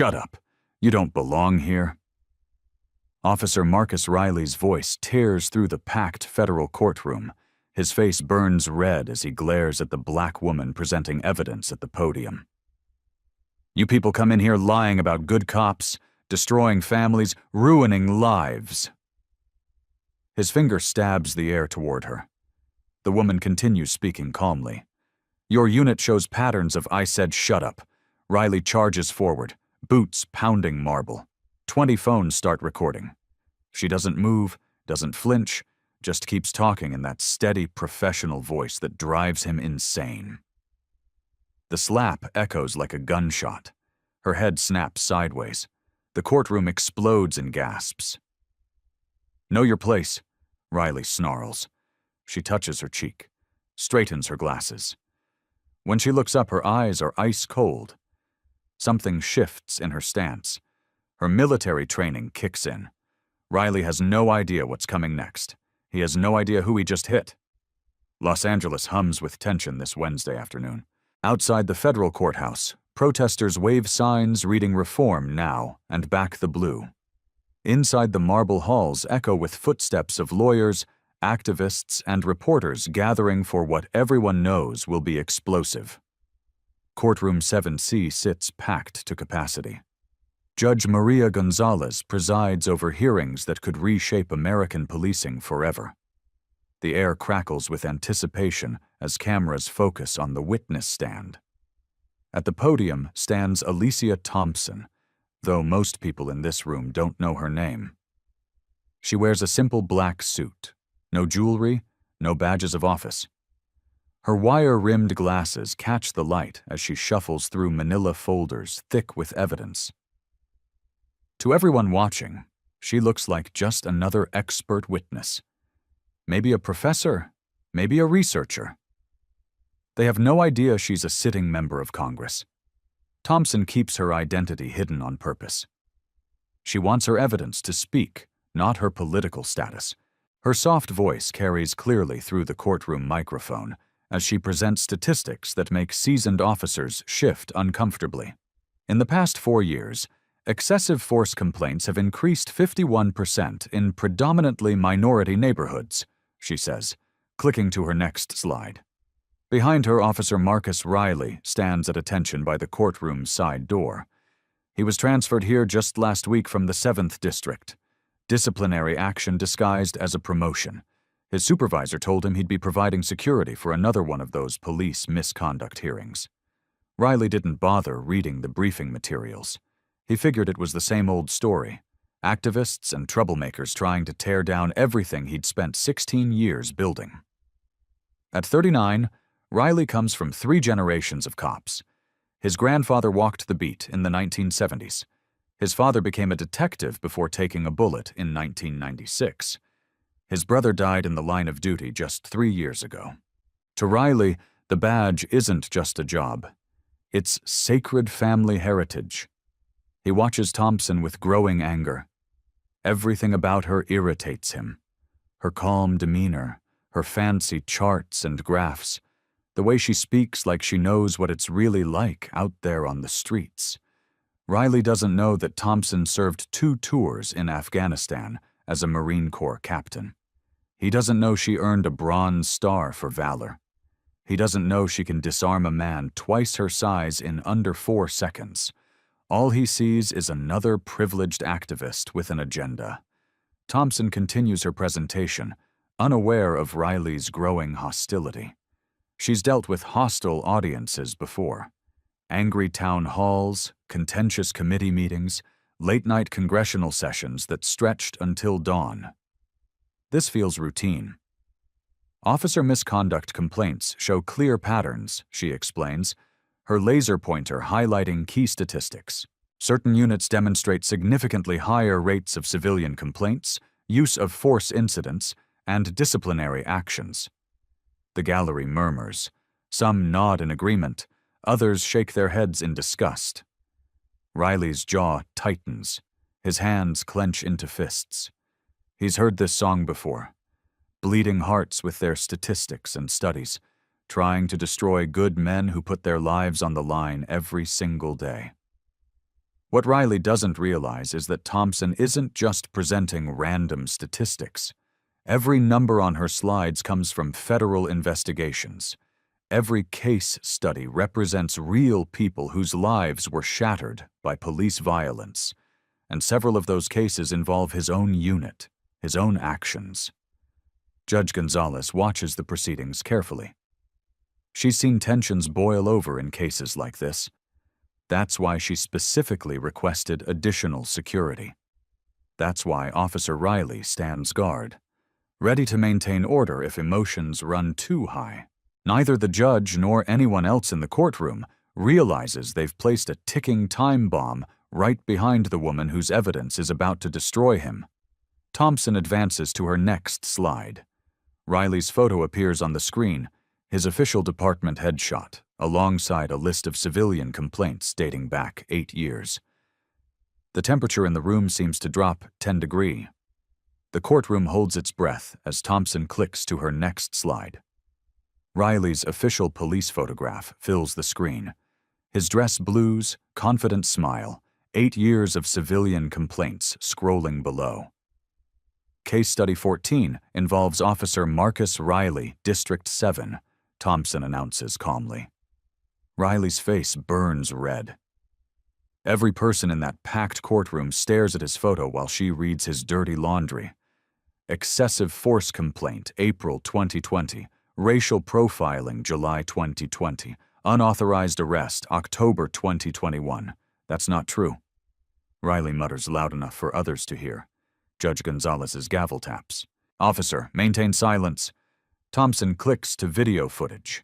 Shut up. You don't belong here. Officer Marcus Riley's voice tears through the packed federal courtroom. His face burns red as he glares at the black woman presenting evidence at the podium. You people come in here lying about good cops, destroying families, ruining lives. His finger stabs the air toward her. The woman continues speaking calmly. Your unit shows patterns of I said shut up. Riley charges forward, boots pounding marble. 20 phones start recording. She doesn't move, doesn't flinch, just keeps talking in that steady, professional voice that drives him insane. The slap echoes like a gunshot. Her head snaps sideways. The courtroom explodes in gasps. Know your place, Riley snarls. She touches her cheek, straightens her glasses. When she looks up, her eyes are ice cold. Something shifts in her stance. Her military training kicks in. Riley has no idea what's coming next. He has no idea who he just hit. Los Angeles hums with tension this Wednesday afternoon. Outside the federal courthouse, protesters wave signs reading Reform Now and Back the Blue. Inside the marble halls echo with footsteps of lawyers, activists, and reporters gathering for what everyone knows will be explosive. Courtroom 7C sits packed to capacity. Judge Maria Gonzalez presides over hearings that could reshape American policing forever. The air crackles with anticipation as cameras focus on the witness stand. At the podium stands Alicia Thompson, though most people in this room don't know her name. She wears a simple black suit, no jewelry, no badges of office. Her wire-rimmed glasses catch the light as she shuffles through manila folders thick with evidence. To everyone watching, she looks like just another expert witness. Maybe a professor, maybe a researcher. They have no idea she's a sitting member of Congress. Thompson keeps her identity hidden on purpose. She wants her evidence to speak, not her political status. Her soft voice carries clearly through the courtroom microphone as she presents statistics that make seasoned officers shift uncomfortably. In the past 4 years, excessive force complaints have increased 51% in predominantly minority neighborhoods, she says, clicking to her next slide. Behind her, Officer Marcus Riley stands at attention by the courtroom's side door. He was transferred here just last week from the 7th District. Disciplinary action disguised as a promotion. His supervisor told him he'd be providing security for another one of those police misconduct hearings. Riley didn't bother reading the briefing materials. He figured it was the same old story. Activists and troublemakers trying to tear down everything he'd spent 16 years building. At 39, Riley comes from 3 generations of cops. His grandfather walked the beat in the 1970s. His father became a detective before taking a bullet in 1996. His brother died in the line of duty just 3 years ago. To Riley, the badge isn't just a job. It's sacred family heritage. He watches Thompson with growing anger. Everything about her irritates him. Her calm demeanor, her fancy charts and graphs, the way she speaks like she knows what it's really like out there on the streets. Riley doesn't know that Thompson served 2 tours in Afghanistan as a Marine Corps captain. He doesn't know she earned a Bronze Star for valor. He doesn't know she can disarm a man twice her size in under 4 seconds. All he sees is another privileged activist with an agenda. Thompson continues her presentation, unaware of Riley's growing hostility. She's dealt with hostile audiences before. Angry town halls, contentious committee meetings, late-night congressional sessions that stretched until dawn. This feels routine. Officer misconduct complaints show clear patterns, she explains, her laser pointer highlighting key statistics. Certain units demonstrate significantly higher rates of civilian complaints, use of force incidents, and disciplinary actions. The gallery murmurs. Some nod in agreement, others shake their heads in disgust. Riley's jaw tightens. His hands clench into fists. He's heard this song before. Bleeding hearts with their statistics and studies, trying to destroy good men who put their lives on the line every single day. What Riley doesn't realize is that Thompson isn't just presenting random statistics. Every number on her slides comes from federal investigations. Every case study represents real people whose lives were shattered by police violence, and several of those cases involve his own unit, his own actions. Judge Gonzalez watches the proceedings carefully. She's seen tensions boil over in cases like this. That's why she specifically requested additional security. That's why Officer Riley stands guard, ready to maintain order if emotions run too high. Neither the judge nor anyone else in the courtroom realizes they've placed a ticking time bomb right behind the woman whose evidence is about to destroy him. Thompson advances to her next slide. Riley's photo appears on the screen, his official department headshot, alongside a list of civilian complaints dating back 8 years. The temperature in the room seems to drop 10 degrees. The courtroom holds its breath as Thompson clicks to her next slide. Riley's official police photograph fills the screen. His dress blues, confident smile, 8 years of civilian complaints scrolling below. Case Study 14 involves Officer Marcus Riley, District 7, Thompson announces calmly. Riley's face burns red. Every person in that packed courtroom stares at his photo while she reads his dirty laundry. Excessive force complaint, April 2020. Racial profiling, July 2020. Unauthorized arrest, October 2021. That's not true. Riley mutters loud enough for others to hear. Judge Gonzalez's gavel taps. Officer, maintain silence. Thompson clicks to video footage.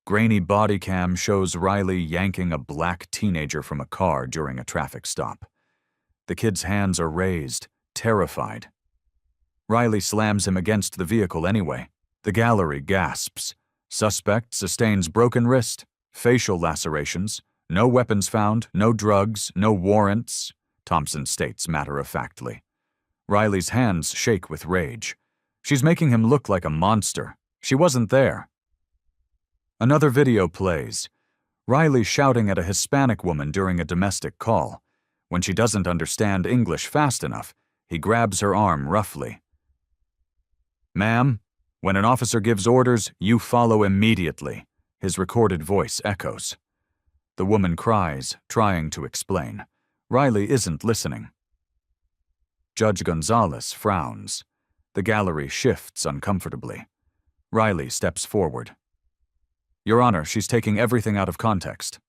Grainy body cam shows Riley yanking a black teenager from a car during a traffic stop. The kid's hands are raised, terrified. Riley slams him against the vehicle anyway. The gallery gasps. Suspect sustains broken wrist, facial lacerations, no weapons found, no drugs, no warrants, Thompson states matter-of-factly. Riley's hands shake with rage. She's making him look like a monster. She wasn't there. Another video plays. Riley shouting at a Hispanic woman during a domestic call. When she doesn't understand English fast enough, he grabs her arm roughly. "Ma'am, when an officer gives orders, you follow immediately," his recorded voice echoes. The woman cries, trying to explain. Riley isn't listening. Judge Gonzalez frowns. The gallery shifts uncomfortably. Riley steps forward. "Your Honor, she's taking everything out of context.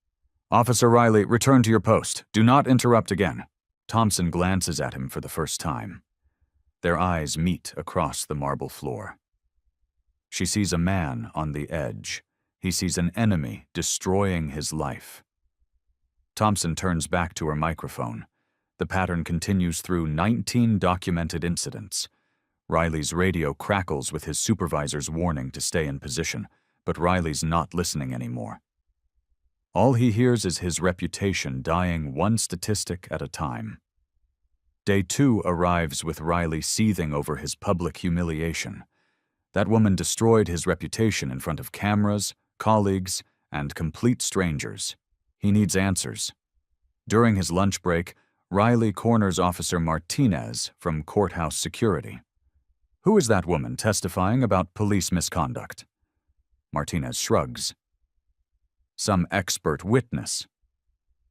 Officer Riley, return to your post. Do not interrupt again." Thompson glances at him for the first time. Their eyes meet across the marble floor. She sees a man on the edge. He sees an enemy destroying his life. Thompson turns back to her microphone. The pattern continues through 19 documented incidents. Riley's radio crackles with his supervisor's warning to stay in position, but Riley's not listening anymore. All he hears is his reputation dying one statistic at a time. Day 2 arrives with Riley seething over his public humiliation. That woman destroyed his reputation in front of cameras, colleagues, and complete strangers. He needs answers. During his lunch break, Riley corners Officer Martinez from courthouse security. "Who is that woman testifying about police misconduct?" Martinez shrugs. "Some expert witness."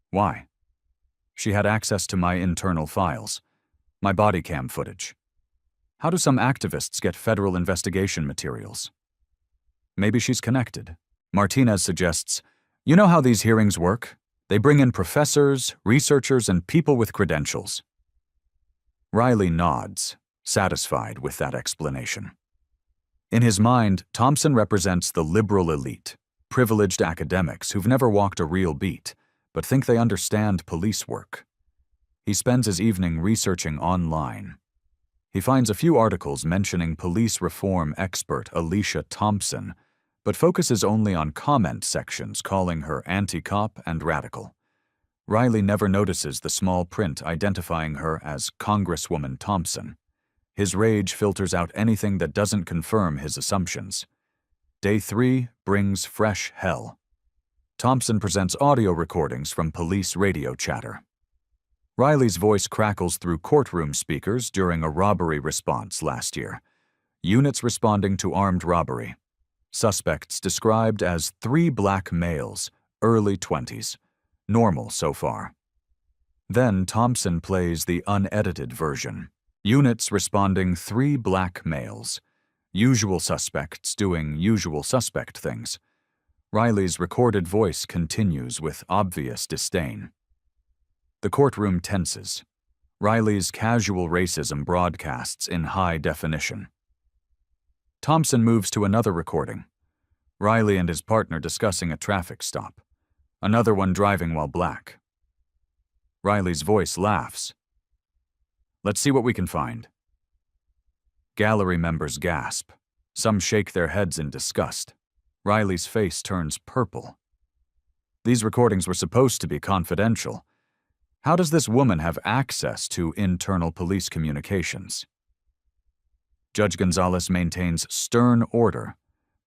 "Why?" "She had access to my internal files, my body cam footage." "How do some activists get federal investigation materials?" "Maybe she's connected." Martinez suggests, "You know how these hearings work? They bring in professors, researchers, and people with credentials." Riley nods, satisfied with that explanation. In his mind, Thompson represents the liberal elite, privileged academics who've never walked a real beat, but think they understand police work. He spends his evening researching online. He finds a few articles mentioning police reform expert Alicia Thompson, but focuses only on comment sections calling her anti-cop and radical. Riley never notices the small print identifying her as Congresswoman Thompson. His rage filters out anything that doesn't confirm his assumptions. Day 3 brings fresh hell. Thompson presents audio recordings from police radio chatter. Riley's voice crackles through courtroom speakers during a robbery response last year. Units responding to armed robbery. Suspects described as 3 black males, early 20s. Normal so far. Then Thompson plays the unedited version. Units responding 3 black males. Usual suspects doing usual suspect things. Riley's recorded voice continues with obvious disdain. The courtroom tenses. Riley's casual racism broadcasts in high definition. Thompson moves to another recording. Riley and his partner discussing a traffic stop. Another one driving while black. Riley's voice laughs. Let's see what we can find. Gallery members gasp. Some shake their heads in disgust. Riley's face turns purple. These recordings were supposed to be confidential. How does this woman have access to internal police communications? Judge Gonzalez maintains stern order,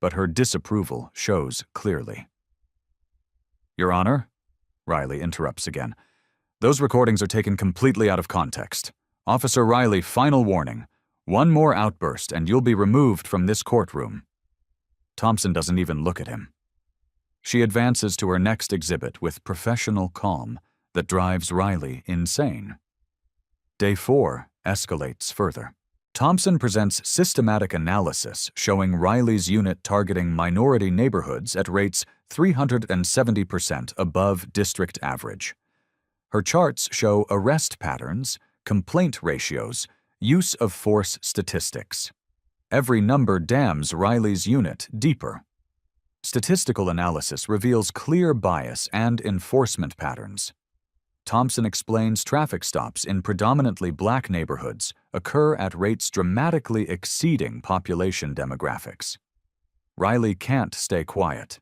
but her disapproval shows clearly. Your Honor, Riley interrupts again. Those recordings are taken completely out of context. Officer Riley, final warning. One more outburst and you'll be removed from this courtroom. Thompson doesn't even look at him. She advances to her next exhibit with professional calm that drives Riley insane. Day 4 escalates further. Thompson presents systematic analysis showing Riley's unit targeting minority neighborhoods at rates 370% above district average. Her charts show arrest patterns, complaint ratios, use of force statistics. Every number damns Riley's unit deeper. Statistical analysis reveals clear bias and enforcement patterns. Thompson explains traffic stops in predominantly black neighborhoods occur at rates dramatically exceeding population demographics. Riley can't stay quiet.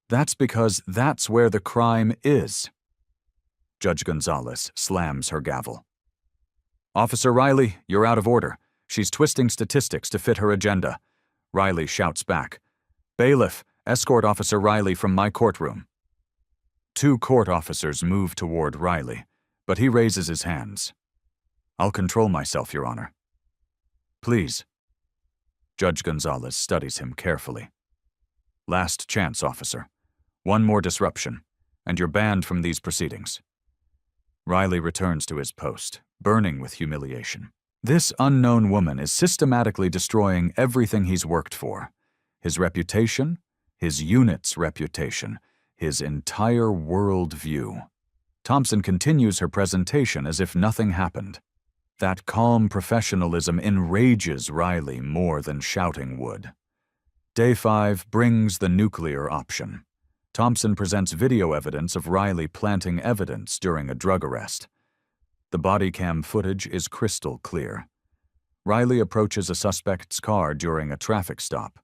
That's because that's where the crime is. Judge Gonzalez slams her gavel. Officer Riley, you're out of order. She's twisting statistics to fit her agenda. Riley shouts back. Bailiff, escort Officer Riley from my courtroom. 2 court officers move toward Riley, but he raises his hands. I'll control myself, Your Honor. Please. Judge Gonzalez studies him carefully. Last chance, officer. One more disruption, and you're banned from these proceedings. Riley returns to his post, burning with humiliation. This unknown woman is systematically destroying everything he's worked for. His reputation, his unit's reputation, his entire world view. Thompson continues her presentation as if nothing happened. That calm professionalism enrages Riley more than shouting would. Day 5 brings the nuclear option. Thompson presents video evidence of Riley planting evidence during a drug arrest. The body cam footage is crystal clear. Riley approaches a suspect's car during a traffic stop.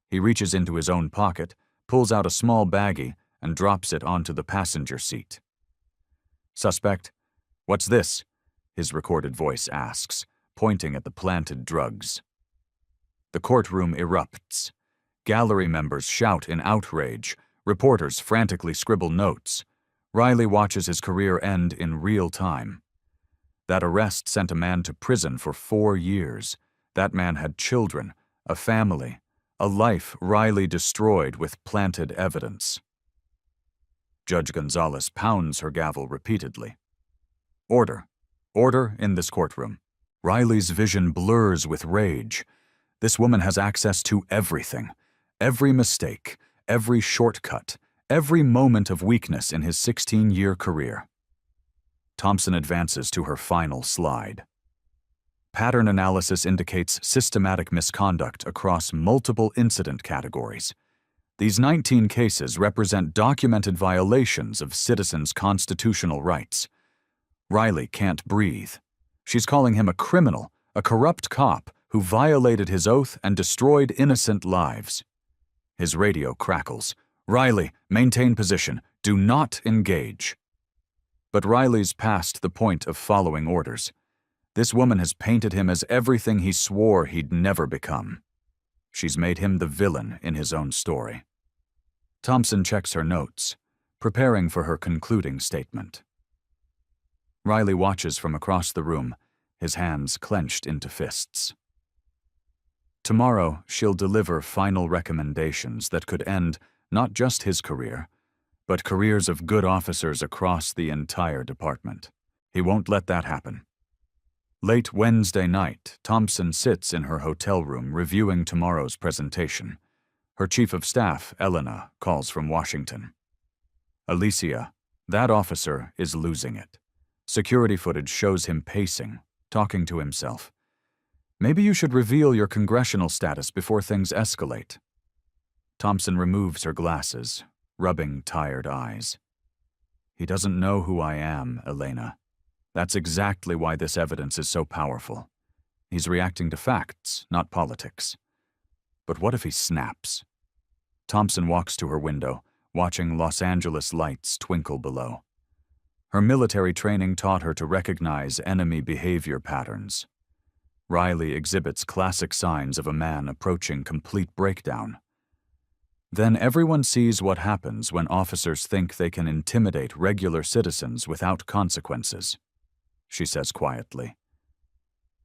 He reaches into his own pocket, pulls out a small baggie, and drops it onto the passenger seat. Suspect, what's this? His recorded voice asks, pointing at the planted drugs. The courtroom erupts. Gallery members shout in outrage. Reporters frantically scribble notes. Riley watches his career end in real time. That arrest sent a man to prison for 4 years. That man had children, a family, a life Riley destroyed with planted evidence. Judge Gonzalez pounds her gavel repeatedly. Order. Order in this courtroom. Riley's vision blurs with rage. This woman has access to everything. Every mistake, every shortcut, every moment of weakness in his 16-year career. Thompson advances to her final slide. Pattern analysis indicates systematic misconduct across multiple incident categories. These 19 cases represent documented violations of citizens' constitutional rights. Riley can't breathe. She's calling him a criminal, a corrupt cop who violated his oath and destroyed innocent lives. His radio crackles. Riley, maintain position. Do not engage. But Riley's past the point of following orders. This woman has painted him as everything he swore he'd never become. She's made him the villain in his own story. Thompson checks her notes, preparing for her concluding statement. Riley watches from across the room, his hands clenched into fists. Tomorrow, she'll deliver final recommendations that could end not just his career, but careers of good officers across the entire department. He won't let that happen. Late Wednesday night, Thompson sits in her hotel room reviewing tomorrow's presentation. Her chief of staff, Elena, calls from Washington. Alicia, that officer is losing it. Security footage shows him pacing, talking to himself. Maybe you should reveal your congressional status before things escalate. Thompson removes her glasses, rubbing tired eyes. He doesn't know who I am, Elena. That's exactly why this evidence is so powerful. He's reacting to facts, not politics. But what if he snaps? Thompson walks to her window, watching Los Angeles lights twinkle below. Her military training taught her to recognize enemy behavior patterns. Riley exhibits classic signs of a man approaching complete breakdown. Then everyone sees what happens when officers think they can intimidate regular citizens without consequences. She says quietly,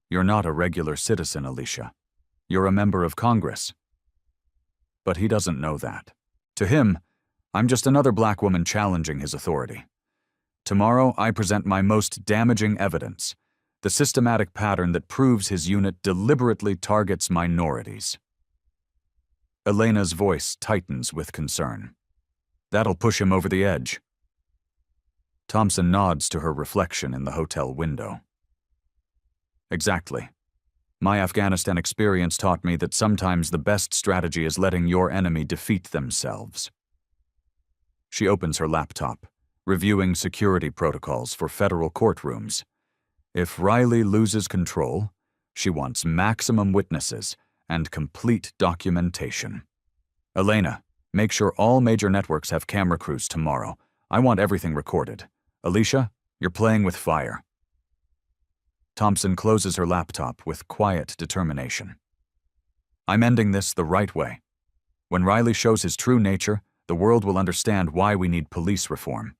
"You're not a regular citizen, Alicia. You're a member of Congress." But he doesn't know that. To him, I'm just another black woman challenging his authority. Tomorrow, I present my most damaging evidence, the systematic pattern that proves his unit deliberately targets minorities. Elena's voice tightens with concern. That'll push him over the edge. Thompson nods to her reflection in the hotel window. Exactly. My Afghanistan experience taught me that sometimes the best strategy is letting your enemy defeat themselves. She opens her laptop, reviewing security protocols for federal courtrooms. If Riley loses control, she wants maximum witnesses and complete documentation. Elena, make sure all major networks have camera crews tomorrow. I want everything recorded. Alicia, you're playing with fire. Thompson closes her laptop with quiet determination. I'm ending this the right way. When Riley shows his true nature, the world will understand why we need police reform.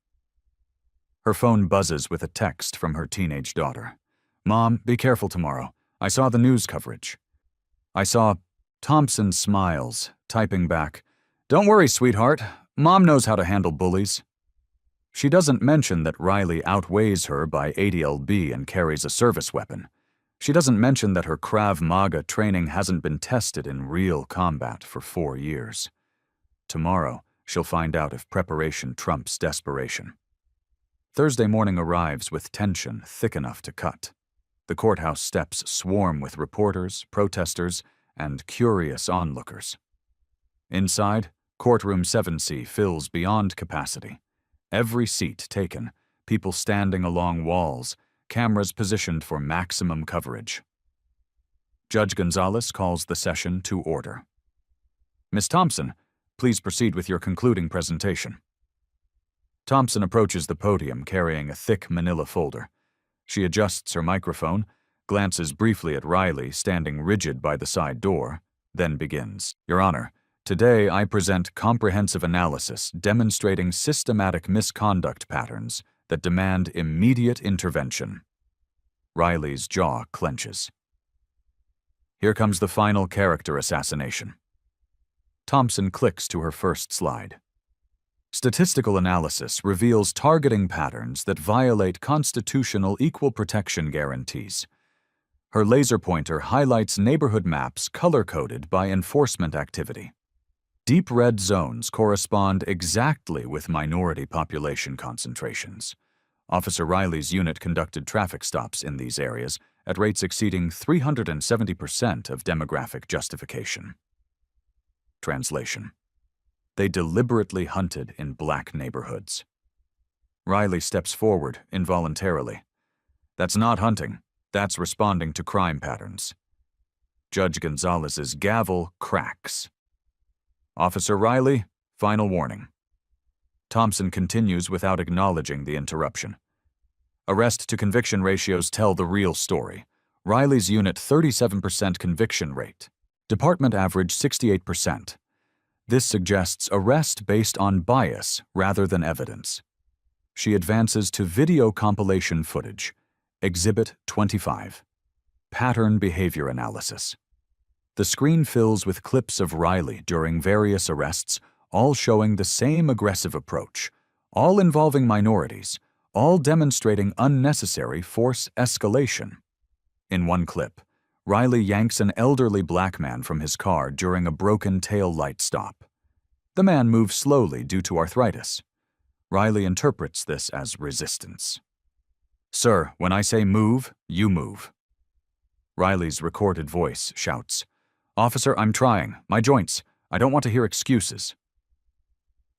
Her phone buzzes with a text from her teenage daughter. Mom, be careful tomorrow. I saw the news coverage. Thompson smiles, typing back, Don't worry, sweetheart. Mom knows how to handle bullies. She doesn't mention that Riley outweighs her by 80 lb and carries a service weapon. She doesn't mention that her Krav Maga training hasn't been tested in real combat for 4 years. Tomorrow, she'll find out if preparation trumps desperation. Thursday morning arrives with tension thick enough to cut. The courthouse steps swarm with reporters, protesters, and curious onlookers. Inside, courtroom 7C fills beyond capacity. Every seat taken, people standing along walls, cameras positioned for maximum coverage. Judge Gonzalez calls the session to order. Miss Thompson, please proceed with your concluding presentation. Thompson approaches the podium carrying a thick manila folder. She adjusts her microphone, glances briefly at Riley standing rigid by the side door, then begins. Your Honor, today I present comprehensive analysis demonstrating systematic misconduct patterns that demand immediate intervention. Riley's jaw clenches. Here comes the final character assassination. Thompson clicks to her first slide. Statistical analysis reveals targeting patterns that violate constitutional equal protection guarantees. Her laser pointer highlights neighborhood maps color-coded by enforcement activity. Deep red zones correspond exactly with minority population concentrations. Officer Riley's unit conducted traffic stops in these areas at rates exceeding 370% of demographic justification. Translation. They deliberately hunted in black neighborhoods. Riley steps forward involuntarily. That's not hunting. That's responding to crime patterns. Judge Gonzalez's gavel cracks. Officer Riley, final warning. Thompson continues without acknowledging the interruption. Arrest-to-conviction ratios tell the real story. Riley's unit 37% conviction rate. Department average 68%. This suggests arrest based on bias rather than evidence. She advances to video compilation footage. Exhibit 25. Pattern behavior analysis. The screen fills with clips of Riley during various arrests, all showing the same aggressive approach, all involving minorities, all demonstrating unnecessary force escalation. In one clip, Riley yanks an elderly black man from his car during a broken tail light stop. The man moves slowly due to arthritis. Riley interprets this as resistance. "Sir, when I say move, you move." Riley's recorded voice shouts, "Officer, I'm trying. My joints. I don't want to hear excuses."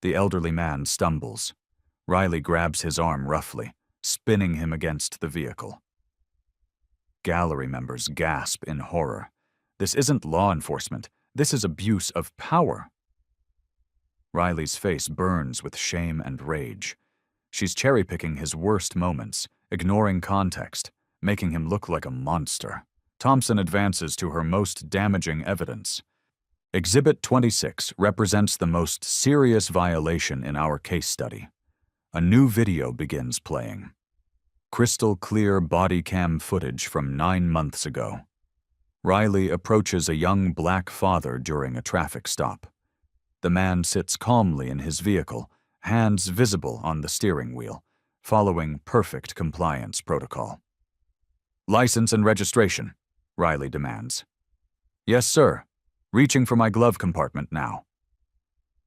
The elderly man stumbles. Riley grabs his arm roughly, spinning him against the vehicle. Gallery members gasp in horror. This isn't law enforcement. This is abuse of power. Riley's face burns with shame and rage. She's cherry-picking his worst moments, ignoring context, making him look like a monster. Thompson advances to her most damaging evidence. Exhibit 26 represents the most serious violation in our case study. A new video begins playing. Crystal clear body cam footage from 9 months ago. Riley approaches a young black father during a traffic stop. The man sits calmly in his vehicle, hands visible on the steering wheel, following perfect compliance protocol. "License and registration," Riley demands. "Yes, sir. Reaching for my glove compartment now."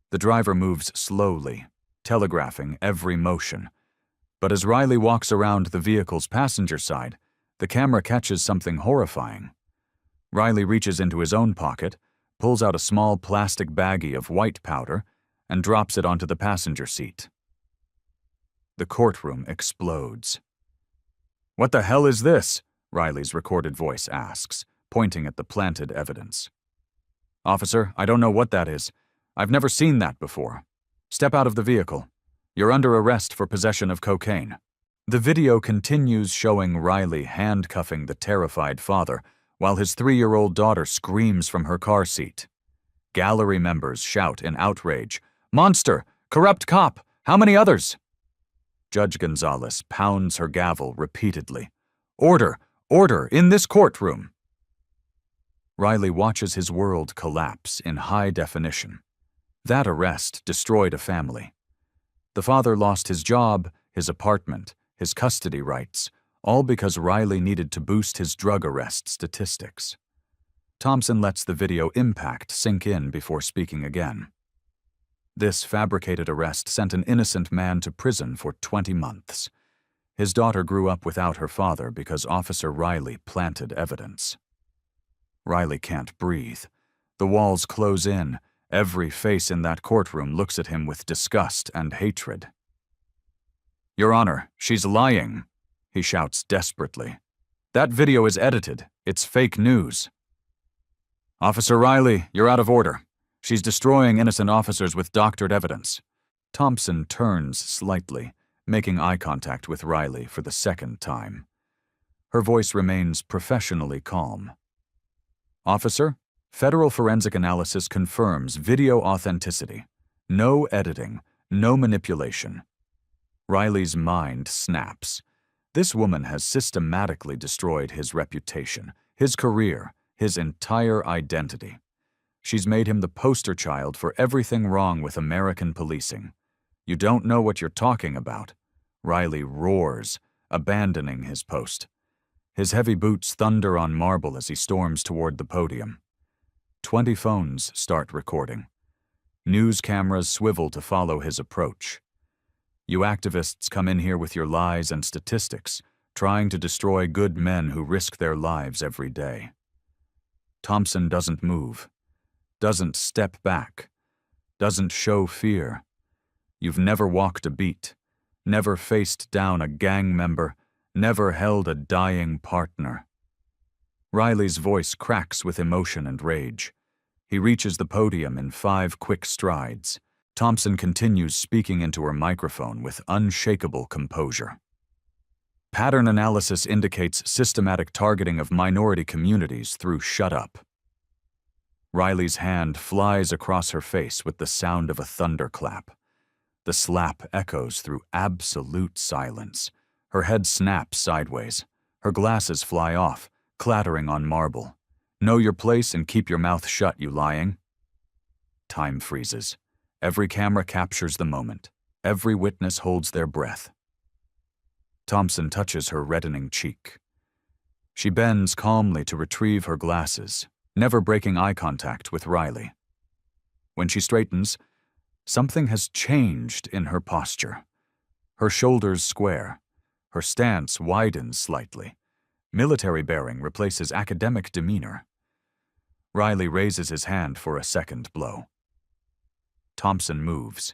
The driver moves slowly, telegraphing every motion. But as Riley walks around the vehicle's passenger side, the camera catches something horrifying. Riley reaches into his own pocket, pulls out a small plastic baggie of white powder, and drops it onto the passenger seat. The courtroom explodes. "What the hell is this?" Riley's recorded voice asks, pointing at the planted evidence. "Officer, I don't know what that is. I've never seen that before. Step out of the vehicle. You're under arrest for possession of cocaine." The video continues showing Riley handcuffing the terrified father while his 3-year-old daughter screams from her car seat. Gallery members shout in outrage, "Monster! Corrupt cop! How many others?" Judge Gonzalez pounds her gavel repeatedly. "Order! Order in this courtroom!" Riley watches his world collapse in high definition. That arrest destroyed a family. The father lost his job, his apartment, his custody rights, all because Riley needed to boost his drug arrest statistics. Thompson lets the video impact sink in before speaking again. This fabricated arrest sent an innocent man to prison for 20 months. His daughter grew up without her father because Officer Riley planted evidence. Riley can't breathe. The walls close in. Every face in that courtroom looks at him with disgust and hatred. "Your Honor, she's lying," he shouts desperately. "That video is edited. It's fake news." "Officer Riley, you're out of order. She's destroying innocent officers with doctored evidence." Thompson turns slightly, making eye contact with Riley for the second time. Her voice remains professionally calm. "Officer, Federal Forensic Analysis confirms video authenticity. No editing, no manipulation." Riley's mind snaps. This woman has systematically destroyed his reputation, his career, his entire identity. She's made him the poster child for everything wrong with American policing. "You don't know what you're talking about." Riley roars, abandoning his post. His heavy boots thunder on marble as he storms toward the podium. 20 phones start recording. News cameras swivel to follow his approach. "You activists come in here with your lies and statistics, trying to destroy good men who risk their lives every day." Thompson doesn't move, doesn't step back, doesn't show fear. You've never walked a beat, never faced down a gang member, never held a dying partner. Riley's voice cracks with emotion and rage. He reaches the podium in 5 quick strides. Thompson continues speaking into her microphone with unshakable composure. "Pattern analysis indicates systematic targeting of minority communities through shut up." Riley's hand flies across her face with the sound of a thunderclap. The slap echoes through absolute silence. Her head snaps sideways. Her glasses fly off, clattering on marble. Know your place and keep your mouth shut, you lying. Time freezes. Every camera captures the moment. Every witness holds their breath. Thompson touches her reddening cheek. She bends calmly to retrieve her glasses, never breaking eye contact with Riley. When she straightens, something has changed in her posture. Her shoulders square. Her stance widens slightly. Military bearing replaces academic demeanor. Riley raises his hand for a second blow. Thompson moves.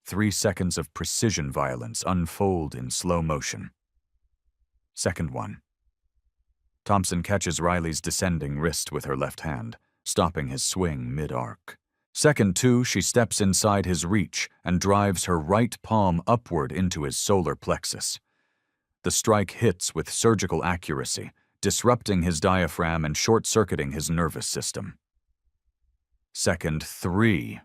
3 seconds of precision violence unfold in slow motion. Second one. Thompson catches Riley's descending wrist with her left hand, stopping his swing mid-arc. Second two, she steps inside his reach and drives her right palm upward into his solar plexus. The strike hits with surgical accuracy, disrupting his diaphragm and short-circuiting his nervous system. Second three.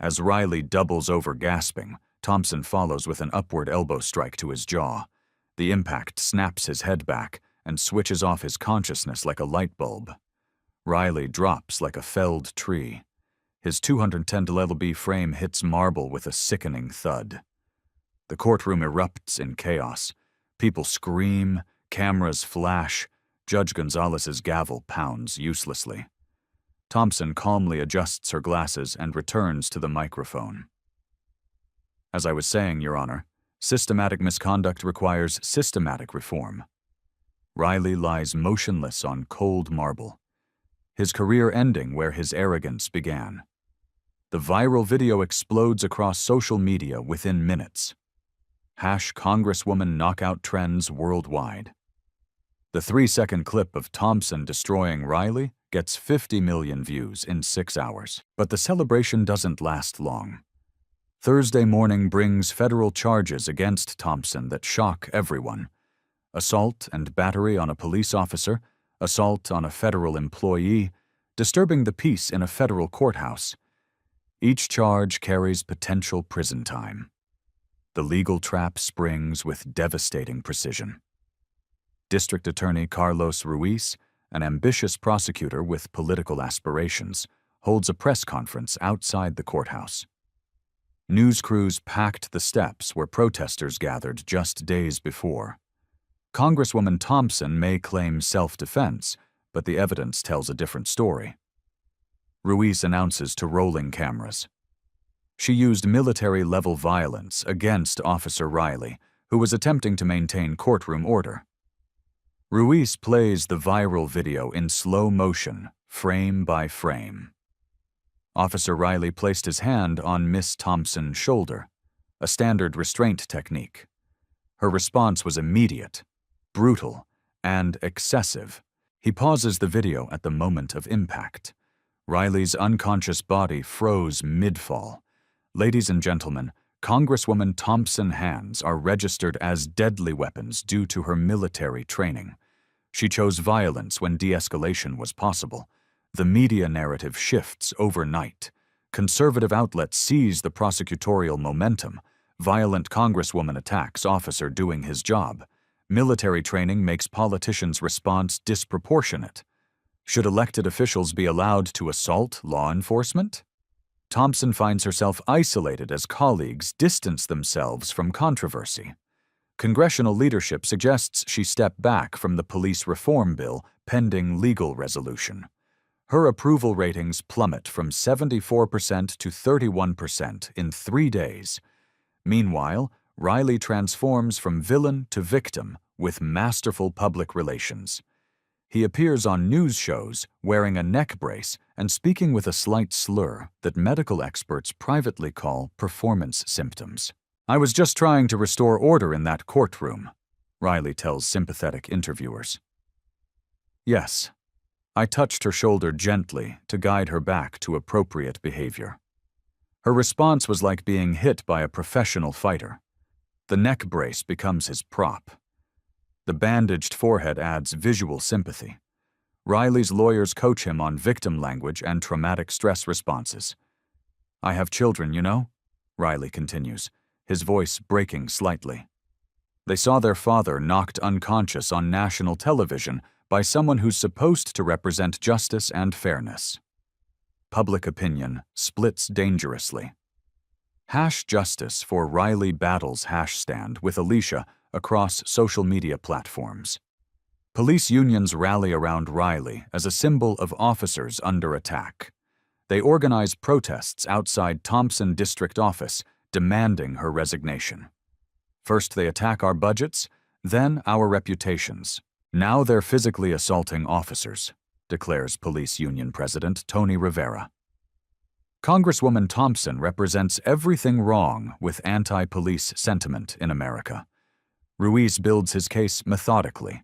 As Riley doubles over gasping, Thompson follows with an upward elbow strike to his jaw. The impact snaps his head back and switches off his consciousness like a light bulb. Riley drops like a felled tree. His 210 LB frame hits marble with a sickening thud. The courtroom erupts in chaos. People scream, cameras flash, Judge Gonzalez's gavel pounds uselessly. Thompson calmly adjusts her glasses and returns to the microphone. As I was saying, Your Honor, systematic misconduct requires systematic reform. Riley lies motionless on cold marble, his career ending where his arrogance began. The viral video explodes across social media within minutes. #Congresswoman knockout trends worldwide. The 3-second clip of Thompson destroying Riley gets 50 million views in 6 hours. But the celebration doesn't last long. Thursday morning brings federal charges against Thompson that shock everyone. Assault and battery on a police officer, assault on a federal employee, disturbing the peace in a federal courthouse. Each charge carries potential prison time. The legal trap springs with devastating precision. District Attorney Carlos Ruiz, an ambitious prosecutor with political aspirations, holds a press conference outside the courthouse. News crews packed the steps where protesters gathered just days before. Congresswoman Thompson may claim self-defense, but the evidence tells a different story. Ruiz announces to rolling cameras. She used military-level violence against Officer Riley, who was attempting to maintain courtroom order. Ruiz plays the viral video in slow motion, frame by frame. Officer Riley placed his hand on Miss Thompson's shoulder, a standard restraint technique. Her response was immediate, brutal, and excessive. He pauses the video at the moment of impact. Riley's unconscious body froze mid-fall. Ladies and gentlemen, Congresswoman Thompson's hands are registered as deadly weapons due to her military training. She chose violence when de-escalation was possible. The media narrative shifts overnight. Conservative outlets seize the prosecutorial momentum. Violent Congresswoman attacks officer doing his job. Military training makes politicians' response disproportionate. Should elected officials be allowed to assault law enforcement? Thompson finds herself isolated as colleagues distance themselves from controversy. Congressional leadership suggests she step back from the police reform bill pending legal resolution. Her approval ratings plummet from 74% to 31% in 3 days. Meanwhile, Riley transforms from villain to victim with masterful public relations. He appears on news shows wearing a neck brace and speaking with a slight slur that medical experts privately call performance symptoms. "I was just trying to restore order in that courtroom," Riley tells sympathetic interviewers. "Yes, I touched her shoulder gently to guide her back to appropriate behavior." Her response was like being hit by a professional fighter. The neck brace becomes his prop. The bandaged forehead adds visual sympathy. Riley's lawyers coach him on victim language and traumatic stress responses. "I have children, you know. Riley continues, his voice breaking slightly. They saw their father knocked unconscious on national television by someone who's supposed to represent justice and fairness. Public opinion splits dangerously. #Justice for Riley battles #stand with Alicia across social media platforms. Police unions rally around Riley as a symbol of officers under attack. They organize protests outside Thompson District Office, demanding her resignation. First they attack our budgets, then our reputations. Now they're physically assaulting officers, declares Police Union President Tony Rivera. Congresswoman Thompson represents everything wrong with anti-police sentiment in America. Ruiz builds his case methodically.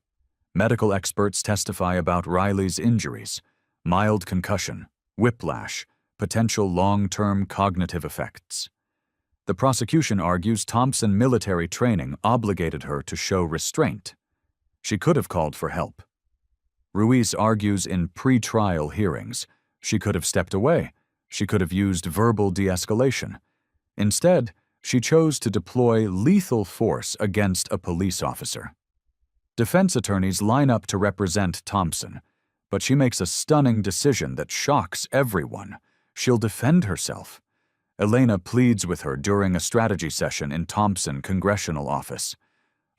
Medical experts testify about Riley's injuries, mild concussion, whiplash, potential long-term cognitive effects. The prosecution argues Thompson military training obligated her to show restraint. She could have called for help. Ruiz argues in pre-trial hearings she could have stepped away. She could have used verbal de-escalation. Instead, she chose to deploy lethal force against a police officer. Defense attorneys line up to represent Thompson, but she makes a stunning decision that shocks everyone. She'll defend herself. Elena pleads with her during a strategy session in Thompson Congressional Office.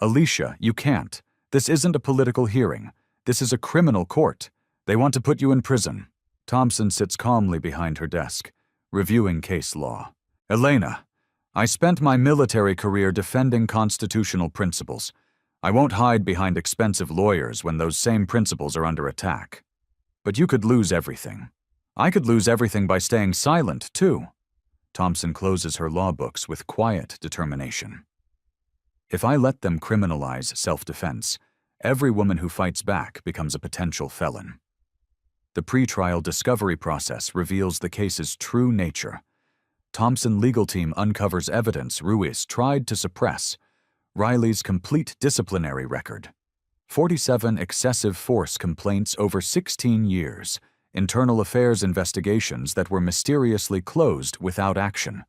"Alicia, you can't. This isn't a political hearing. This is a criminal court. They want to put you in prison." Thompson sits calmly behind her desk, reviewing case law. "Elena, I spent my military career defending constitutional principles. I won't hide behind expensive lawyers when those same principles are under attack. But you could lose everything. I could lose everything by staying silent, too." Thompson closes her law books with quiet determination. "If I let them criminalize self-defense, every woman who fights back becomes a potential felon." The pretrial discovery process reveals the case's true nature. Thompson legal team uncovers evidence Ruiz tried to suppress: Riley's complete disciplinary record, 47 excessive force complaints over 16 years, internal affairs investigations that were mysteriously closed without action,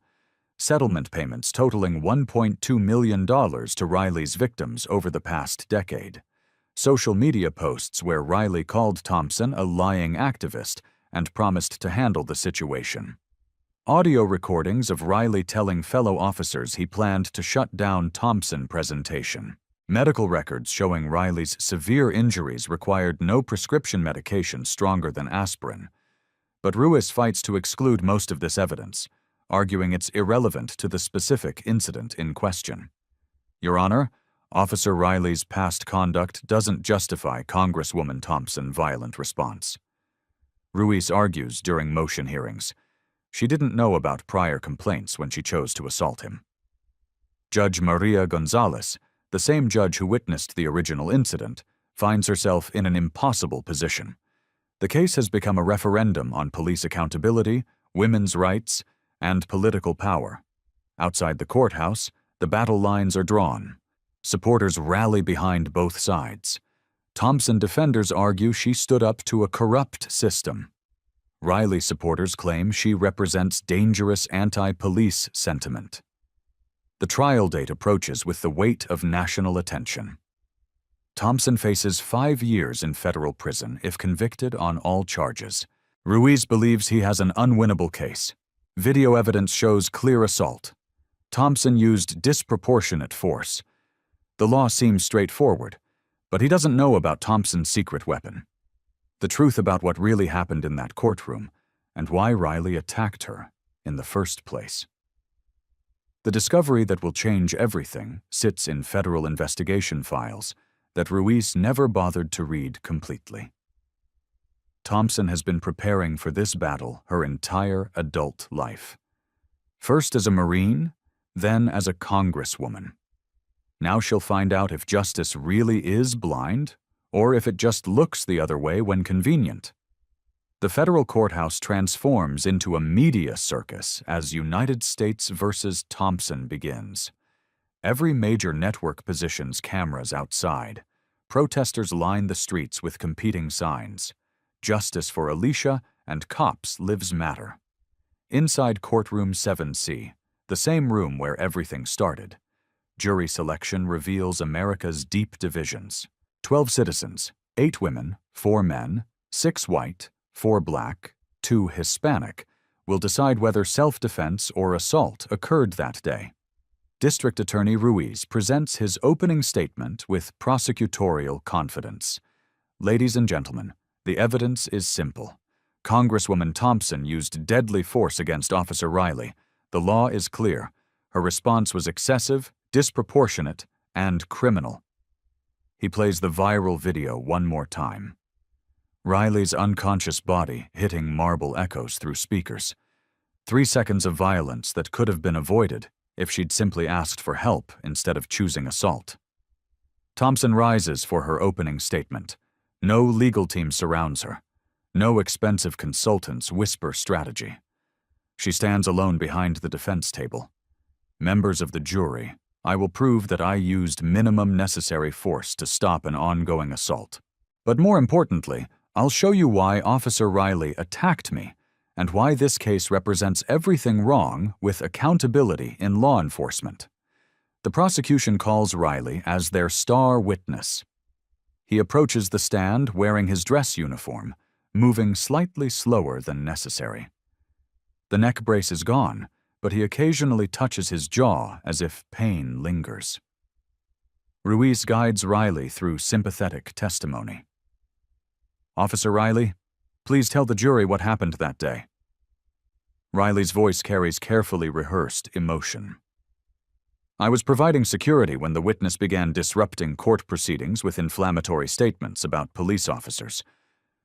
settlement payments totaling $1.2 million to Riley's victims over the past decade, social media posts where Riley called Thompson a lying activist and promised to handle the situation, audio recordings of Riley telling fellow officers he planned to shut down Thompson presentation, medical records showing Riley's severe injuries required no prescription medication stronger than aspirin. But Ruiz fights to exclude most of this evidence, arguing it's irrelevant to the specific incident in question. "Your Honor, Officer Riley's past conduct doesn't justify Congresswoman Thompson's violent response." Ruiz argues during motion hearings. She didn't know about prior complaints when she chose to assault him. Judge Maria Gonzalez, the same judge who witnessed the original incident, finds herself in an impossible position. The case has become a referendum on police accountability, women's rights, and political power. Outside the courthouse, the battle lines are drawn. Supporters rally behind both sides. Thompson defenders argue she stood up to a corrupt system. Riley supporters claim she represents dangerous anti-police sentiment. The trial date approaches with the weight of national attention. Thompson faces 5 years in federal prison if convicted on all charges. Ruiz believes he has an unwinnable case. Video evidence shows clear assault. Thompson used disproportionate force. The law seems straightforward, but he doesn't know about Thompson's secret weapon. The truth about what really happened in that courtroom, and why Riley attacked her in the first place. The discovery that will change everything sits in federal investigation files that Ruiz never bothered to read completely. Thompson has been preparing for this battle her entire adult life. First as a Marine, then as a Congresswoman. Now she'll find out if justice really is blind, or if it just looks the other way when convenient. The federal courthouse transforms into a media circus as United States versus Thompson begins. Every major network positions cameras outside. Protesters line the streets with competing signs. Justice for Alicia and Cops Lives Matter. Inside courtroom 7C, the same room where everything started. Jury selection reveals America's deep divisions. 12 citizens, 8 women, 4 men, 6 white, 4 black, 2 Hispanic, will decide whether self-defense or assault occurred that day. District Attorney Ruiz presents his opening statement with prosecutorial confidence. Ladies and gentlemen, the evidence is simple. Congresswoman Thompson used deadly force against Officer Riley. The law is clear. Her response was excessive, disproportionate, and criminal. He plays the viral video one more time. Riley's unconscious body hitting marble echoes through speakers. 3 seconds of violence that could have been avoided if she'd simply asked for help instead of choosing assault. Thompson rises for her opening statement. No legal team surrounds her. No expensive consultants whisper strategy. She stands alone behind the defense table. Members of the jury, I will prove that I used minimum necessary force to stop an ongoing assault. But more importantly, I'll show you why Officer Riley attacked me and why this case represents everything wrong with accountability in law enforcement. The prosecution calls Riley as their star witness. He approaches the stand wearing his dress uniform, moving slightly slower than necessary. The neck brace is gone, but he occasionally touches his jaw as if pain lingers. Ruiz guides Riley through sympathetic testimony. Officer Riley, please tell the jury what happened that day. Riley's voice carries carefully rehearsed emotion. I was providing security when the witness began disrupting court proceedings with inflammatory statements about police officers.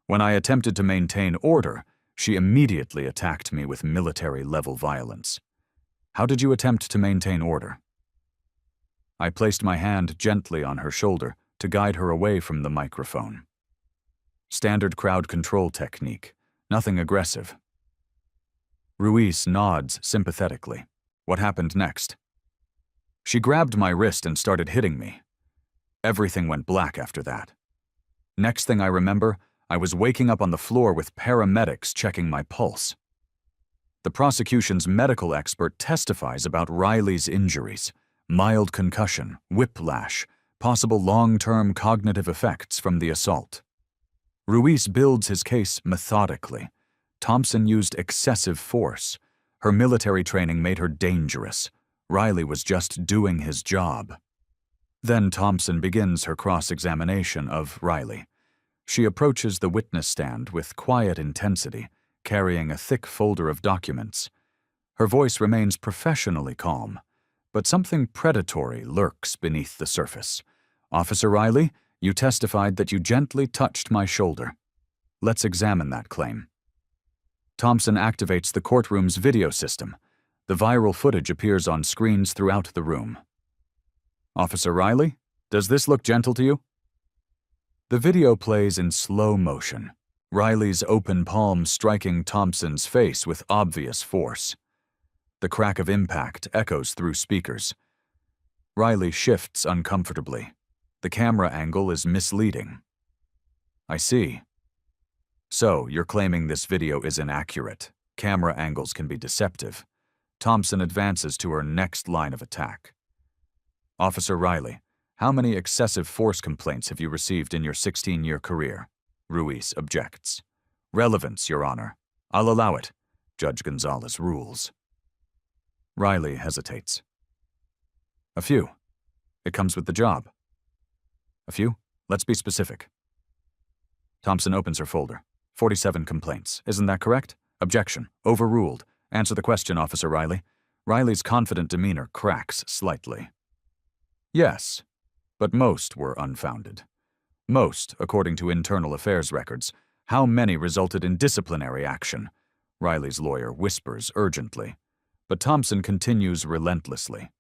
When I attempted to maintain order, she immediately attacked me with military-level violence. How did you attempt to maintain order? I placed my hand gently on her shoulder to guide her away from the microphone. Standard crowd control technique, nothing aggressive. Ruiz nods sympathetically. What happened next? She grabbed my wrist and started hitting me. Everything went black after that. Next thing I remember, I was waking up on the floor with paramedics checking my pulse. The prosecution's medical expert testifies about Riley's injuries, mild concussion, whiplash, possible long-term cognitive effects from the assault. Ruiz builds his case methodically. Thompson used excessive force. Her military training made her dangerous. Riley was just doing his job. Then Thompson begins her cross-examination of Riley. She approaches the witness stand with quiet intensity, carrying a thick folder of documents. Her voice remains professionally calm, but something predatory lurks beneath the surface. Officer Riley, you testified that you gently touched my shoulder. Let's examine that claim. Thompson activates the courtroom's video system. The viral footage appears on screens throughout the room. Officer Riley, does this look gentle to you? The video plays in slow motion, Riley's open palm striking Thompson's face with obvious force. The crack of impact echoes through speakers. Riley shifts uncomfortably. The camera angle is misleading. I see. So, you're claiming this video is inaccurate. Camera angles can be deceptive. Thompson advances to her next line of attack. Officer Riley, how many excessive force complaints have you received in your 16-year career? Ruiz objects. Relevance, Your Honor. I'll allow it. Judge Gonzalez rules. Riley hesitates. A few. It comes with the job. A few? Let's be specific. Thompson opens her folder. 47 complaints. Isn't that correct? Objection. Overruled. Answer the question, Officer Riley. Riley's confident demeanor cracks slightly. Yes, but most were unfounded. Most, according to internal affairs records. How many resulted in disciplinary action? Riley's lawyer whispers urgently. But Thompson continues relentlessly.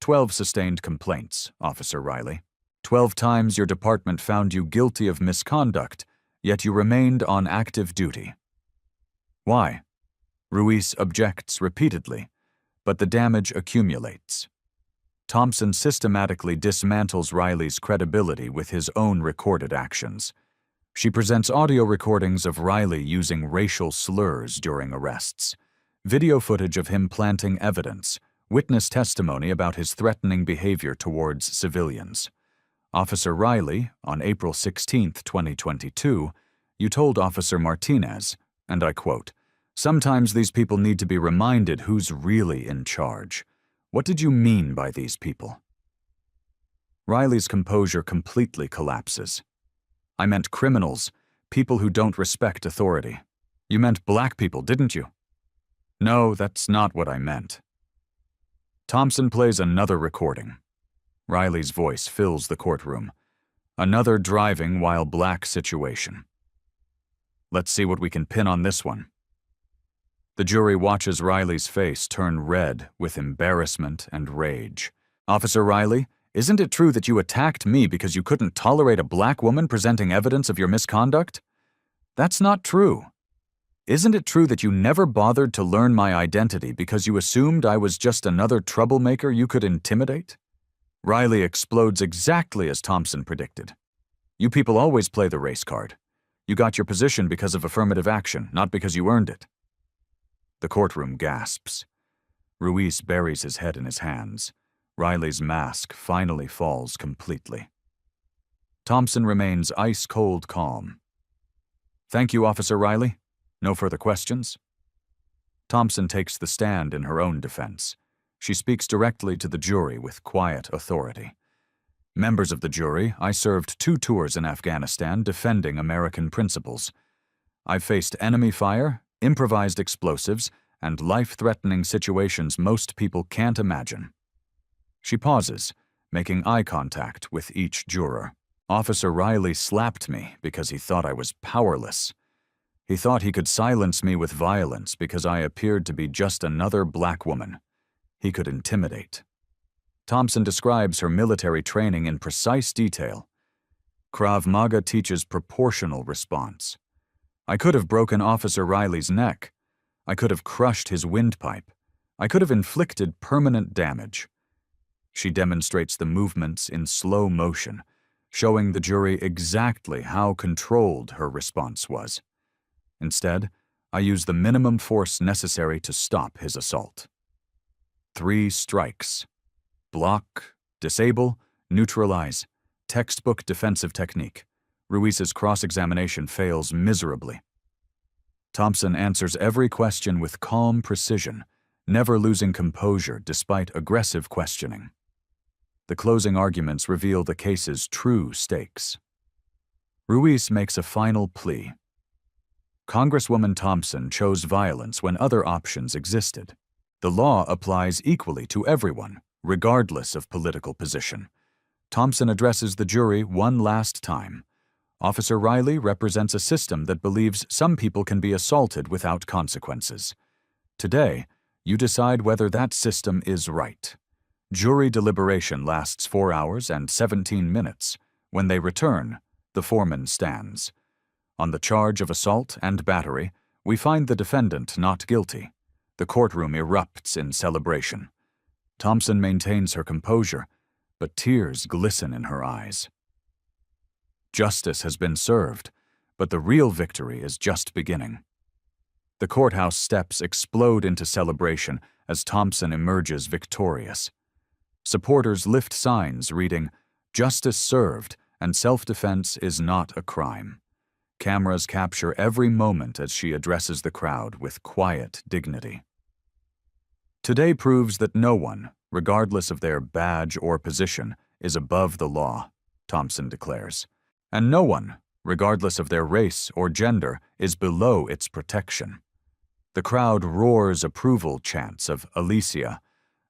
12 sustained complaints, Officer Riley. 12 times your department found you guilty of misconduct, yet you remained on active duty. Why? Ruiz objects repeatedly, but the damage accumulates. Thompson systematically dismantles Riley's credibility with his own recorded actions. She presents audio recordings of Riley using racial slurs during arrests. Video footage of him planting evidence, witness testimony about his threatening behavior towards civilians. Officer Riley, on April 16, 2022, you told Officer Martinez, and I quote, "Sometimes these people need to be reminded who's really in charge. What did you mean by these people?" Riley's composure completely collapses. "I meant criminals, people who don't respect authority. You meant black people, didn't you?" "No, that's not what I meant." Thompson plays another recording. Riley's voice fills the courtroom. Another driving while black situation. "Let's see what we can pin on this one." The jury watches Riley's face turn red with embarrassment and rage. "Officer Riley, isn't it true that you attacked me because you couldn't tolerate a black woman presenting evidence of your misconduct?" "That's not true." "Isn't it true that you never bothered to learn my identity because you assumed I was just another troublemaker you could intimidate?" Riley explodes exactly as Thompson predicted. "You people always play the race card. You got your position because of affirmative action, not because you earned it." The courtroom gasps. Ruiz buries his head in his hands. Riley's mask finally falls completely. Thompson remains ice-cold calm. "Thank you, Officer Riley. No further questions?" Thompson takes the stand in her own defense. She speaks directly to the jury with quiet authority. "Members of the jury, I served 2 tours in Afghanistan defending American principles. I've faced enemy fire, improvised explosives, and life-threatening situations most people can't imagine." She pauses, making eye contact with each juror. "Officer Riley slapped me because he thought I was powerless. He thought he could silence me with violence because I appeared to be just another black woman. He could intimidate." Thompson describes her military training in precise detail. Krav Maga teaches proportional response. "I could have broken Officer Riley's neck. I could have crushed his windpipe. I could have inflicted permanent damage." She demonstrates the movements in slow motion, showing the jury exactly how controlled her response was. "Instead, I use the minimum force necessary to stop his assault." 3 strikes. Block, disable, neutralize. Textbook defensive technique. Ruiz's cross-examination fails miserably. Thompson answers every question with calm precision, never losing composure despite aggressive questioning. The closing arguments reveal the case's true stakes. Ruiz makes a final plea. Congresswoman Thompson chose violence when other options existed. The law applies equally to everyone, regardless of political position. Thompson addresses the jury one last time. Officer Riley represents a system that believes some people can be assaulted without consequences. Today, you decide whether that system is right. Jury deliberation lasts 4 hours and 17 minutes. When they return, the foreman stands. On the charge of assault and battery, we find the defendant not guilty. The courtroom erupts in celebration. Thompson maintains her composure, but tears glisten in her eyes. Justice has been served, but the real victory is just beginning. The courthouse steps explode into celebration as Thompson emerges victorious. Supporters lift signs reading, "Justice served and self-defense is not a crime." Cameras capture every moment as she addresses the crowd with quiet dignity. Today proves that no one, regardless of their badge or position, is above the law, Thompson declares. And no one, regardless of their race or gender, is below its protection. The crowd roars approval chants of Alicia.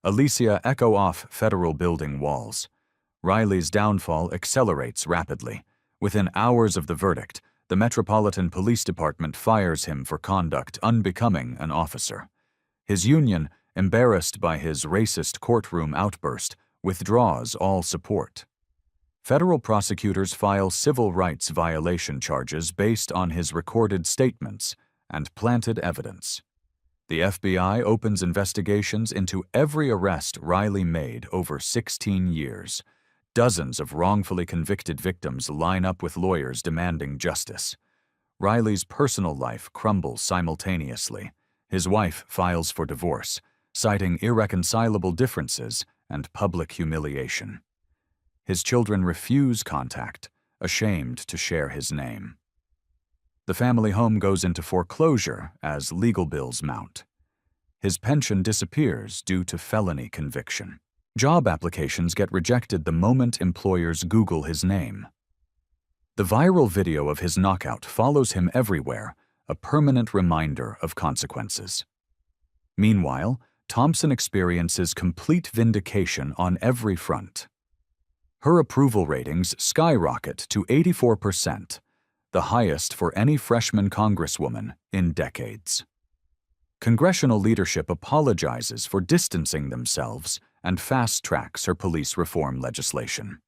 Alicia echo off federal building walls. Riley's downfall accelerates rapidly. Within hours of the verdict, the Metropolitan Police Department fires him for conduct unbecoming an officer. His union, embarrassed by his racist courtroom outburst, withdraws all support. Federal prosecutors file civil rights violation charges based on his recorded statements and planted evidence. The FBI opens investigations into every arrest Riley made over 16 years. Dozens of wrongfully convicted victims line up with lawyers demanding justice. Riley's personal life crumbles simultaneously. His wife files for divorce, citing irreconcilable differences and public humiliation. His children refuse contact, ashamed to share his name. The family home goes into foreclosure as legal bills mount. His pension disappears due to felony conviction. Job applications get rejected the moment employers Google his name. The viral video of his knockout follows him everywhere, a permanent reminder of consequences. Meanwhile, Thompson experiences complete vindication on every front. Her approval ratings skyrocket to 84%, the highest for any freshman congresswoman in decades. Congressional leadership apologizes for distancing themselves and fast-tracks her police reform legislation.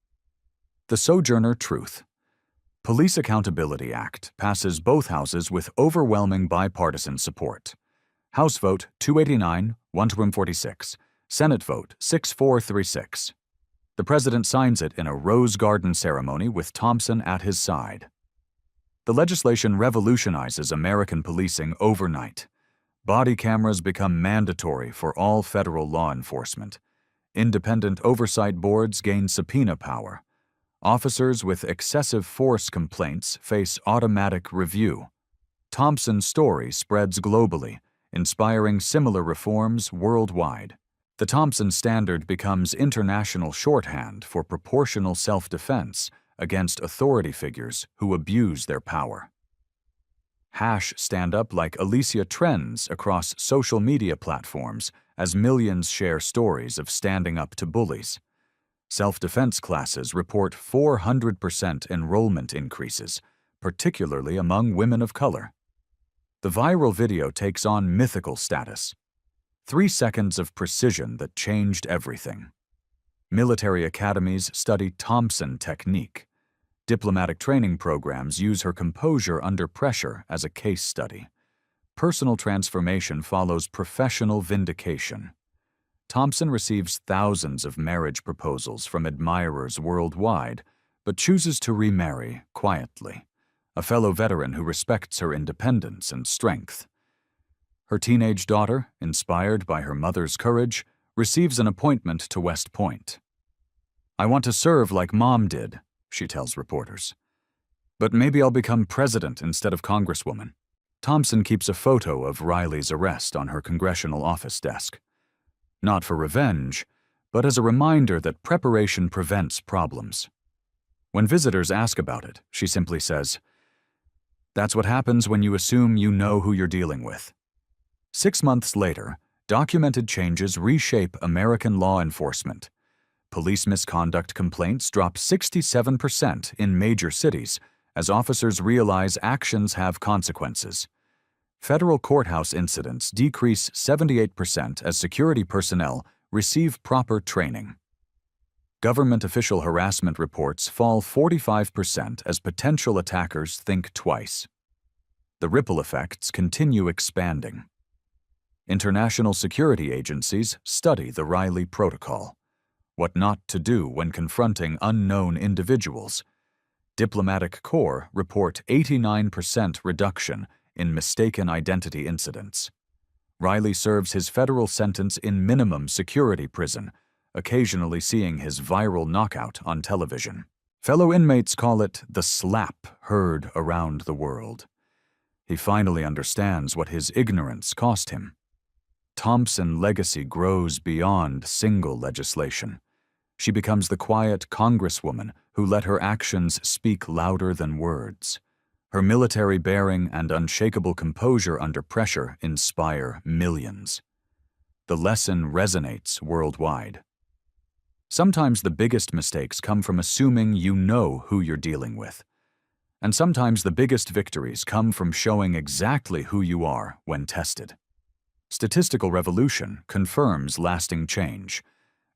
The Sojourner Truth. Police Accountability Act passes both houses with overwhelming bipartisan support. House vote 289, 146. Senate vote 6436. The president signs it in a Rose Garden ceremony with Thompson at his side. The legislation revolutionizes American policing overnight. Body cameras become mandatory for all federal law enforcement. Independent oversight boards gain subpoena power. Officers with excessive force complaints face automatic review. Thompson's story spreads globally, inspiring similar reforms worldwide. The Thompson Standard becomes international shorthand for proportional self-defense against authority figures who abuse their power. Hash stand-up like Alicia trends across social media platforms as millions share stories of standing up to bullies. Self-defense classes report 400% enrollment increases, particularly among women of color. The viral video takes on mythical status. 3 seconds of precision that changed everything. Military academies study Thompson technique. Diplomatic training programs use her composure under pressure as a case study. Personal transformation follows professional vindication. Thompson receives thousands of marriage proposals from admirers worldwide, but chooses to remarry quietly, a fellow veteran who respects her independence and strength. Her teenage daughter, inspired by her mother's courage, receives an appointment to West Point. "I want to serve like Mom did," she tells reporters. "But maybe I'll become president instead of congresswoman." Thompson keeps a photo of Riley's arrest on her congressional office desk. Not for revenge, but as a reminder that preparation prevents problems. When visitors ask about it, she simply says, "That's what happens when you assume you know who you're dealing with." 6 months later, documented changes reshape American law enforcement. Police misconduct complaints drop 67% in major cities as officers realize actions have consequences. Federal courthouse incidents decrease 78% as security personnel receive proper training. Government official harassment reports fall 45% as potential attackers think twice. The ripple effects continue expanding. International security agencies study the Riley Protocol. What not to do when confronting unknown individuals. Diplomatic Corps report 89% reduction in mistaken identity incidents. Riley serves his federal sentence in minimum security prison, occasionally seeing his viral knockout on television. Fellow inmates call it the slap heard around the world. He finally understands what his ignorance cost him. Thompson's legacy grows beyond single legislation. She becomes the quiet congresswoman who let her actions speak louder than words. Her military bearing and unshakable composure under pressure inspire millions. The lesson resonates worldwide. Sometimes the biggest mistakes come from assuming you know who you're dealing with. And sometimes the biggest victories come from showing exactly who you are when tested. Statistical revolution confirms lasting change.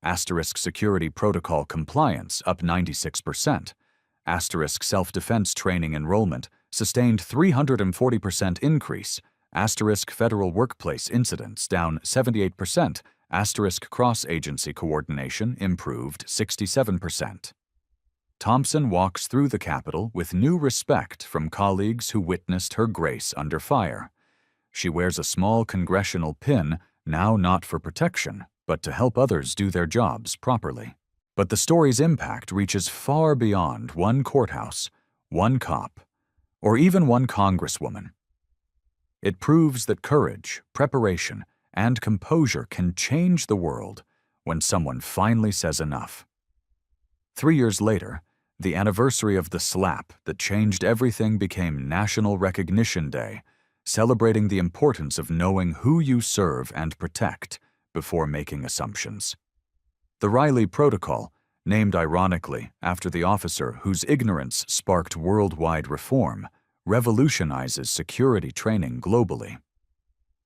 Asterisk security protocol compliance up 96%. Asterisk self-defense training enrollment sustained 340% increase. Asterisk federal workplace incidents down 78%. Asterisk cross-agency coordination improved 67%. Thompson walks through the Capitol with new respect from colleagues who witnessed her grace under fire. She wears a small congressional pin, now not for protection, but to help others do their jobs properly. But the story's impact reaches far beyond one courthouse, one cop, or even one congresswoman. It proves that courage, preparation, and composure can change the world when someone finally says enough. 3 years later, the anniversary of the slap that changed everything became National Recognition Day, celebrating the importance of knowing who you serve and protect before making assumptions. The Riley Protocol, named ironically after the officer whose ignorance sparked worldwide reform, revolutionizes security training globally.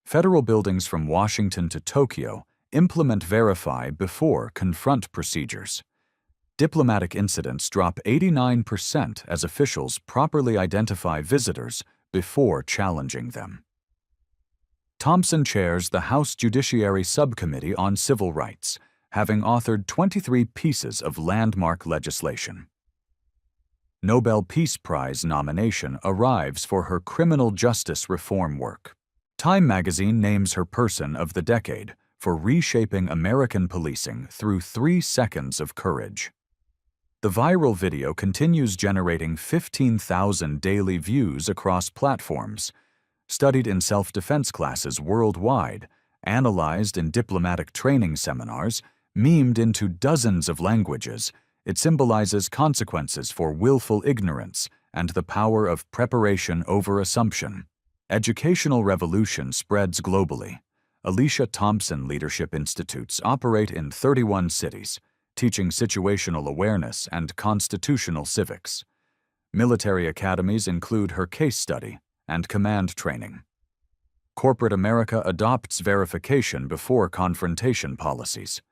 Federal buildings from Washington to Tokyo implement verify before confront procedures. Diplomatic incidents drop 89% as officials properly identify visitors before challenging them. Thompson chairs the House Judiciary Subcommittee on Civil Rights, having authored 23 pieces of landmark legislation. Nobel Peace Prize nomination arrives for her criminal justice reform work. Time magazine names her Person of the Decade for reshaping American policing through 3 seconds of courage. The viral video continues generating 15,000 daily views across platforms, studied in self-defense classes worldwide, analyzed in diplomatic training seminars, memed into dozens of languages. It symbolizes consequences for willful ignorance and the power of preparation over assumption. Educational revolution spreads globally. Alicia Thompson Leadership Institutes operate in 31 cities, teaching situational awareness and constitutional civics. Military academies include her case study and command training. Corporate America adopts verification before confrontation policies.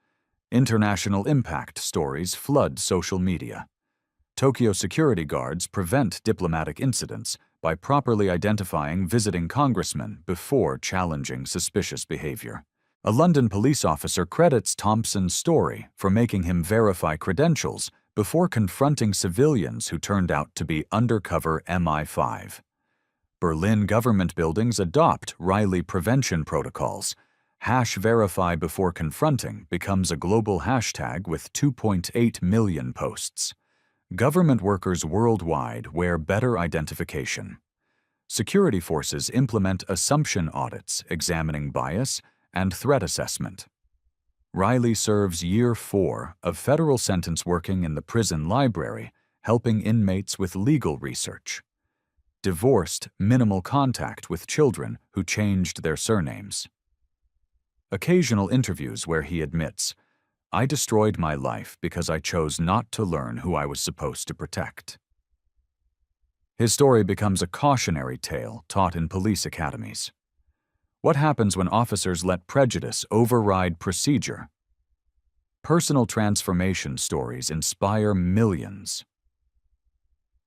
International impact stories flood social media. Tokyo security guards prevent diplomatic incidents by properly identifying visiting congressmen before challenging suspicious behavior. A London police officer credits Thompson's story for making him verify credentials before confronting civilians who turned out to be undercover MI5. Berlin government buildings adopt Riley prevention protocols. #verify before confronting becomes a global hashtag with 2.8 million posts. Government workers worldwide wear better identification. Security forces implement assumption audits examining bias and threat assessment. Riley serves year 4 of federal sentence working in the prison library, helping inmates with legal research. Divorced, minimal contact with children who changed their surnames. Occasional interviews where he admits, "I destroyed my life because I chose not to learn who I was supposed to protect." His story becomes a cautionary tale taught in police academies. What happens when officers let prejudice override procedure? Personal transformation stories inspire millions.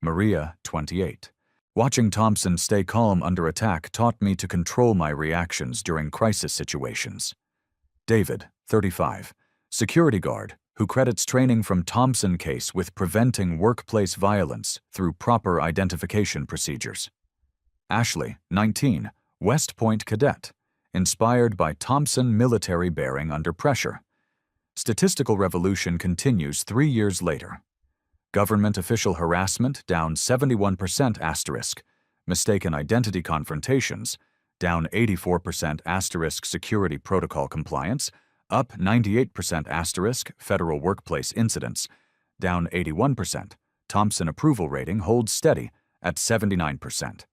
Maria, 28. Watching Thompson stay calm under attack taught me to control my reactions during crisis situations. David, 35. Security guard, who credits training from Thompson case with preventing workplace violence through proper identification procedures. Ashley, 19. West Point cadet, inspired by Thompson military bearing under pressure. Statistical revolution continues 3 years later. Government official harassment down 71% asterisk. Mistaken identity confrontations down 84% asterisk. Security protocol compliance up 98% asterisk. Federal workplace incidents down 81%. Thompson approval rating holds steady at 79%.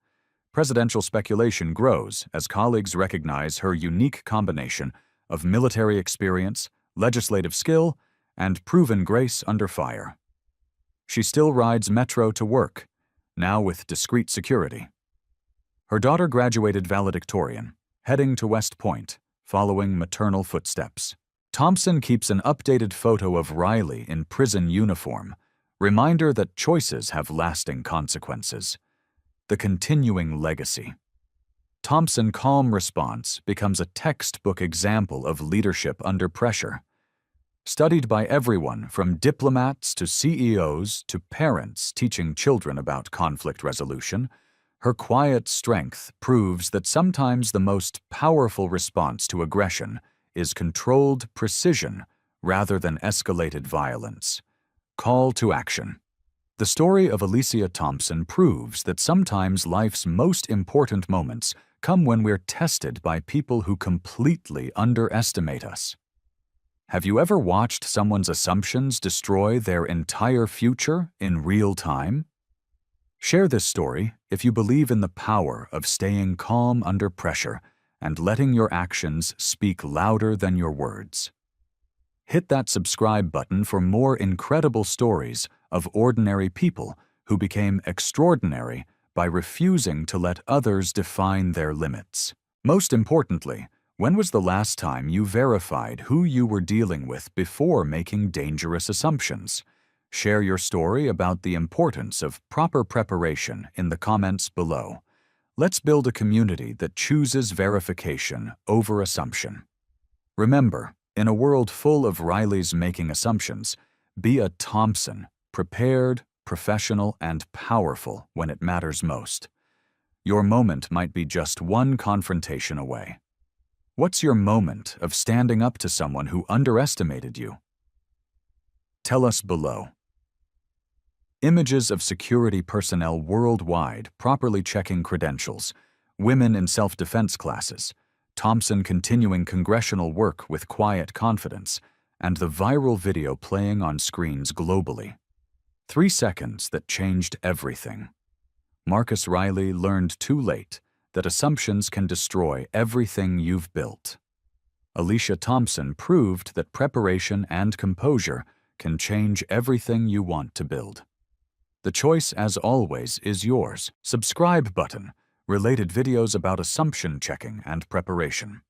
Presidential speculation grows as colleagues recognize her unique combination of military experience, legislative skill, and proven grace under fire. She still rides Metro to work, now with discreet security. Her daughter graduated valedictorian, heading to West Point, following maternal footsteps. Thompson keeps an updated photo of Riley in prison uniform, reminder that choices have lasting consequences. The continuing legacy. Thompson's calm response becomes a textbook example of leadership under pressure. Studied by everyone from diplomats to CEOs to parents teaching children about conflict resolution, Her quiet strength proves that sometimes the most powerful response to aggression is controlled precision rather than escalated violence. Call to action. The story of Alicia Thompson proves that sometimes life's most important moments come when we're tested by people who completely underestimate us. Have you ever watched someone's assumptions destroy their entire future in real time? Share this story if you believe in the power of staying calm under pressure and letting your actions speak louder than your words. Hit that subscribe button for more incredible stories of ordinary people who became extraordinary by refusing to let others define their limits. Most importantly, when was the last time you verified who you were dealing with before making dangerous assumptions? Share your story about the importance of proper preparation in the comments below. Let's build a community that chooses verification over assumption. Remember, in a world full of Rileys making assumptions, be a Thompson, prepared, professional, and powerful when it matters most. Your moment might be just one confrontation away. What's your moment of standing up to someone who underestimated you? Tell us below. Images of security personnel worldwide properly checking credentials, women in self-defense classes, Thompson continuing congressional work with quiet confidence, and the viral video playing on screens globally. 3 seconds that changed everything. Marcus Riley learned too late that assumptions can destroy everything you've built. Alicia Thompson proved that preparation and composure can change everything you want to build. The choice, as always, is yours. Subscribe button, related videos about assumption checking and preparation.